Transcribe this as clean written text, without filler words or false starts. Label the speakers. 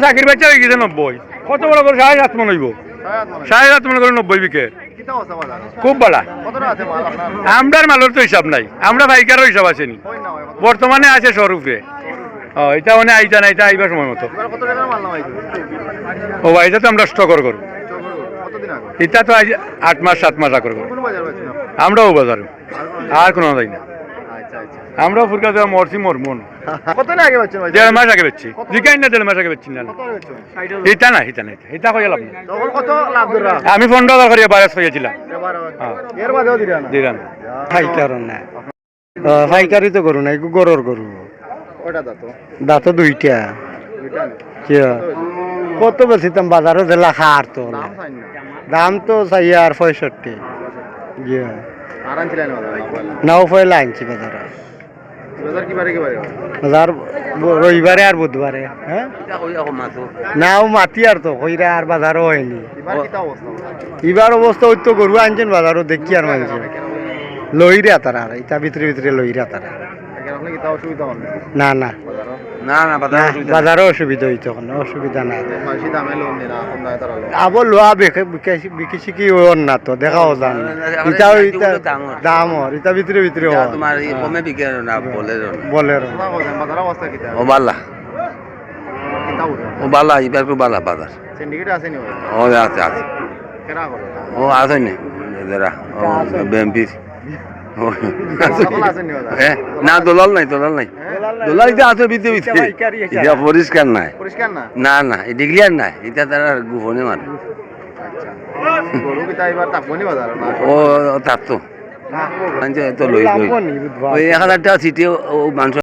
Speaker 1: চাকরির বাচ্চা হয়ে গেছে 90 কত বড় করে 7.5 মন হইব 7.5 মন করে 90 বিকে খুব বালা আমরার মালের তো হিসাব নাই আমরা পাইকারও হিসাব আসেনি বর্তমানে আছে স্বরূপে এটা মানে আইতা না এটা আইবার সময় মতো ও এটা তো আমরা স্টকর করব এটা তো 8 মাস 7 মাস আগর করব আমরাও বাজার আর কোনো যাই না আমরাও ফুরকা দেওয়া মরছি মরমন
Speaker 2: কত না আগে বাচ্চা ভাই
Speaker 1: 1.5 মাস আগে বেচছি জিকাই না 1.5 মাস আগে বেচছি না এটা না এটা কই লাভ না
Speaker 2: তখন কত লাভ ধরা
Speaker 1: আমি 15,000 করে বারাস হয়েছিলাম
Speaker 2: এর বাদেও দিরা না
Speaker 1: দিলাম
Speaker 3: ফাইকার না ফাইকারি তো গরু নাই গরুর গরু
Speaker 2: ওটা দাতো
Speaker 3: দাঁত দুইটা
Speaker 2: দুইটা নে
Speaker 3: কি কত বেশিতাম বাজারও জেলা খার তো
Speaker 2: নাম চাই না
Speaker 3: দাম তো চাই আর 65 ইয়ে
Speaker 2: আরাম ছিলেন
Speaker 3: নাও পয়লা আনছি বাজারে
Speaker 2: বাজার কি বারে
Speaker 3: বাজার রবিবারে আর বুধবারে হ্যাঁ নাও মাতি আর তো কইরা আর বাজারও হয়নি
Speaker 2: এবার কি অবস্থা
Speaker 3: এবার অবস্থা ওই তো গরু আনছেন বাজারও দেখি আর মানছে লইরা তারা ইটা ভিতরে লইরা তারা
Speaker 2: আপনি কি অসুবিধা হবে
Speaker 3: না না
Speaker 1: না না
Speaker 3: বাজারও অসুবিধা হইতো কোনো অসুবিধা নাই
Speaker 2: মাসি দামে লোন নিরা কম দামে তারা লোন
Speaker 3: আবার লোয়া বিকিছি কি ওর না তো দেখাও যান ইটা দামর ইটা ভিতরে হয়
Speaker 4: তোমার কমে বিকে না
Speaker 3: বলে
Speaker 2: বাজার অবস্থা কি
Speaker 4: ও বালা
Speaker 2: কিতাও
Speaker 4: ও বালা এবার খুব বালা বাজার
Speaker 2: সিন্ডিকেট আছে নি
Speaker 4: ও আছে আছে
Speaker 2: কেনা করে
Speaker 4: ও আছে নি যারা ও বিএমপি
Speaker 2: আছে নি
Speaker 4: না দলাল নাই দলাল এটা আছে ভিতরে এটা পরিষ্কার নাই
Speaker 2: পরিষ্কার না
Speaker 4: না না এটা ক্লিয়ার নাই এটা তারা গোপনে মারে
Speaker 2: গরু কি তাই এবার তাকবনি বাজার না
Speaker 4: ও তার তো তো লই ওই 1000 টাকা সিটি ও মানুষ